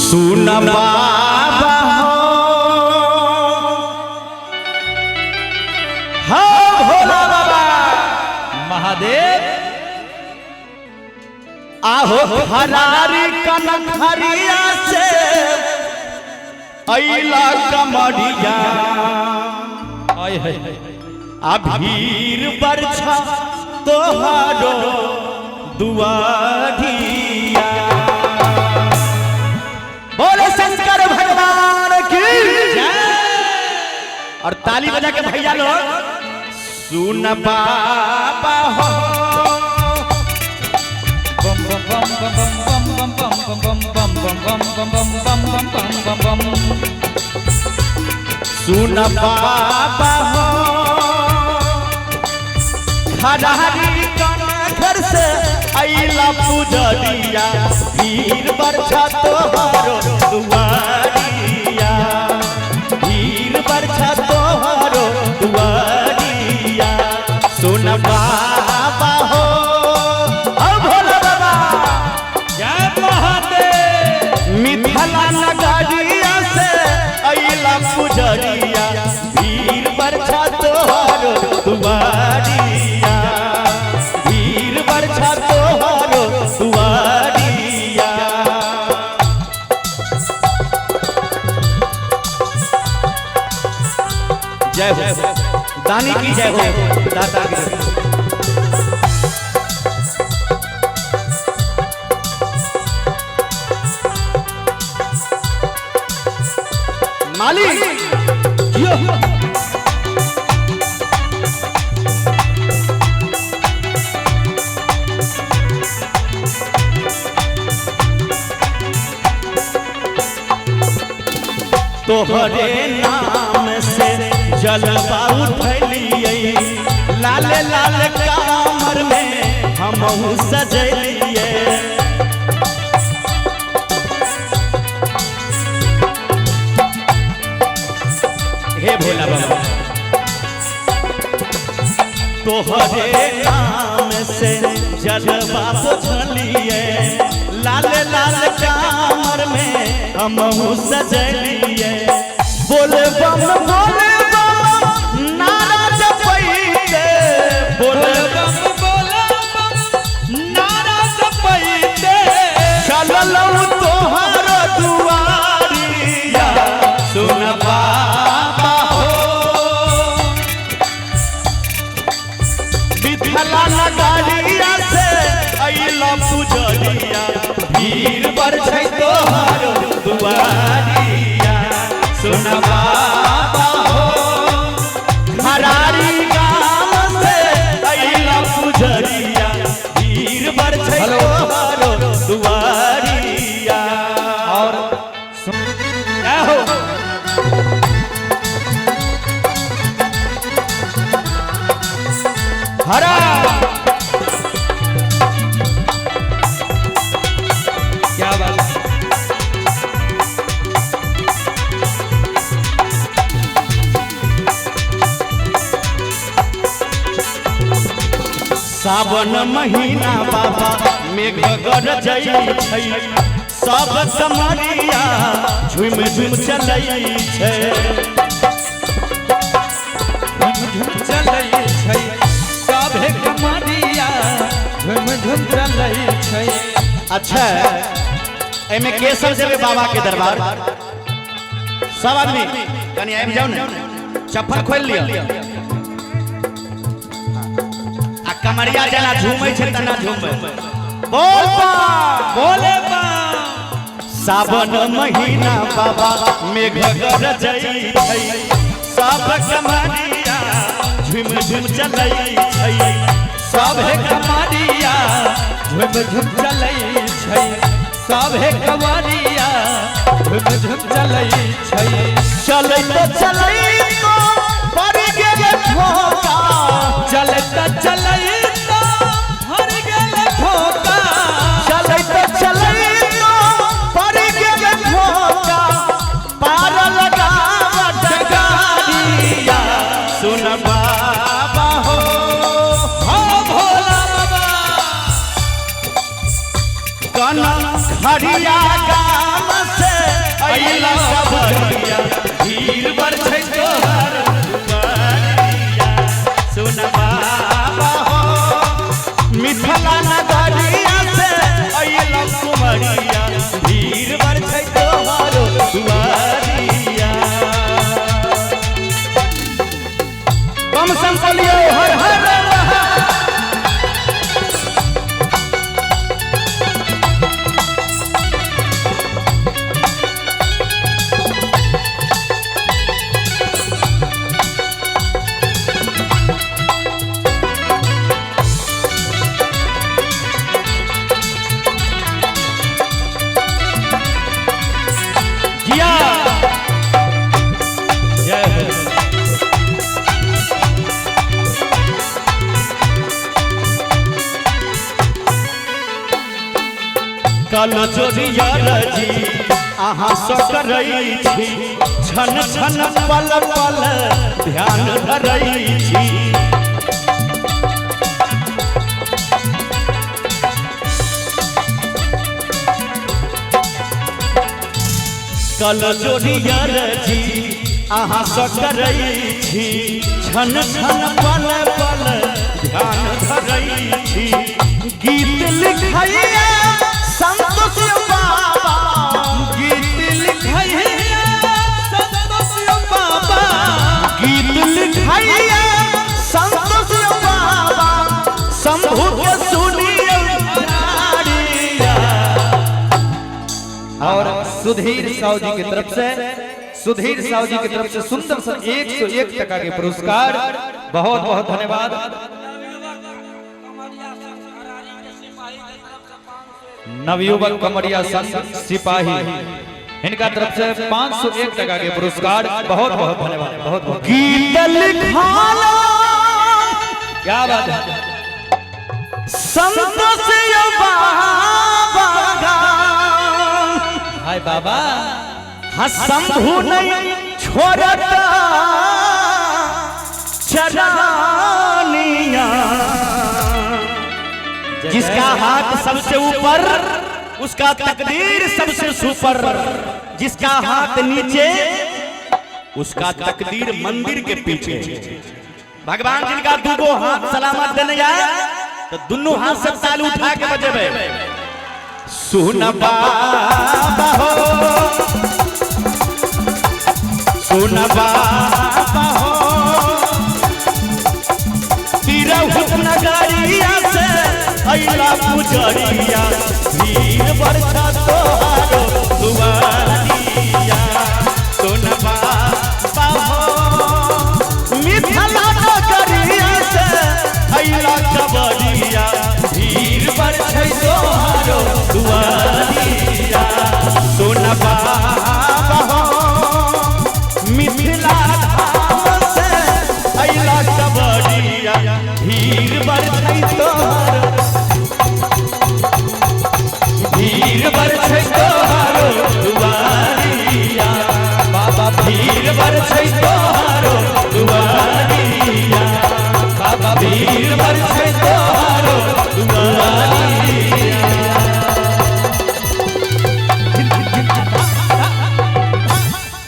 सुन बाबा हो भोला बाबा महादेव आहो हरारी कनखरिया से अइला कमरिया अभीर बरछा तोहारो दुआरिया। बोले शंकर भगवान की जय। और ताली बजा के भैया लोग सुन बाबा हो बम बम बम बम बम बम बम बम बम बम बम बम बम बम बम। सुन बाबा हो खड़ारी घर से अइला पुजरिया वीर बरछा तोहारो दुआरिया वीर बरछा तोहारो दुआरिया। सुन बाबा हो भोला बाबा जय महादेव। मिथिला नगरिया से अइला पुजरिया वीर बरछा तोहारो दुआरिया वीर बरछा तोहारो दुआरिया। जय हो दानी की जय हो दाता की मालिक तोहरे नाम से जलवा उठलिए लाल लाल कामर में हमहू सजलिए। हे भोला बाबा तोहरे नाम से जलवा उठलिए लाल लाल कामर में हमहू सजलिए। बोले बम नारा जपैते बोले बम नारा जपैते चललौ तोहर दुआरिया। सुन बाबा हो मिथिला नगरिया से अइला पुजरिया वीर बरछै तोहर दुआरिया। सुन बाबा हो हरारी गाम से अइला पुजरिया वीर बरछै तोहर दुआरिया। और क्या हो हरा क्या बात है। सावन महीना बाबा मेघ गरजै छै सब समरिया झुम झुम चलै छै झुम चलै छै सभे कमरिया झुम झुम चलै छै। अच्छा एमे के सब जेबे बाबा के दरबार सब आदमी कनी आइब जाओ ने चप्पल खोल लियो आ कमरिया जना झूमै छै तना झूमै बोल बा बोले बा सावन महीना बाबा मेघ गरजै छै सब कमरिया झुम झुम चलै छै सभे कमरिया झुम झुम चलै छै सभे कमरिया झुम झुम चलै छै। चलै तो पर गेल ठोका चलत चलै तो हर गेल ठोका चलै तो पर गेल ठोका पार लगा डगारिया। सुन बाबा हो भोला बाबा कन खड़िया गाम से जिया जय हो। कल जोड़िया रजी अहाँ सकरै छी छन छन पल पल ध्यान धरै छी कल जोड़िया रजी अहाँ सकरै छी छन छन पल पल ध्यान धरै छी गीत लिखैया संतोष बाबा गीत लिखैया संतोष बाबा गीत लिखैया संतोष बाबा शंभु के सुनिए और सुधीर साहू जी की तरफ से सुंदर सा 101 टका के पुरस्कार बहुत बहुत धन्यवाद। नवयुवक कमरिया संघ सिपाही इनका तरफ से 501 टका के पुरस्कार बहुत बहुत धन्यवाद। बहुत बहुत गीत लिखाना क्या बात है संतोष बाबा हाय बाबा हाँ शंभु नहीं छोड़ता चरानिया जिसका हाथ सबसे ऊपर उसका तकदीर सबसे सुपर जिसका हाथ नीचे उसका तकदीर मंदिर के पीछे भगवान जिनका दूगो हाथ सलामत देने जाए तो दोनों हाथ से ताल उठा के बजेबे सुन बाबा हो सुन बाबा हो तिरहुत नगरिया से अइला पुजरिया भीड़ बरसा तोहारो दुआरिया सुन बाबा हो मिथिला नगरिया से अइला कबरिया भीड़ बरसा तोहारो दुआरिया सुन बाबा हो मिथिला धाम से अइला कबरिया भीड़ बरछै तोहारो भीड़ बरछै तोहारो दुआरिया बाबा भीड़ बरछै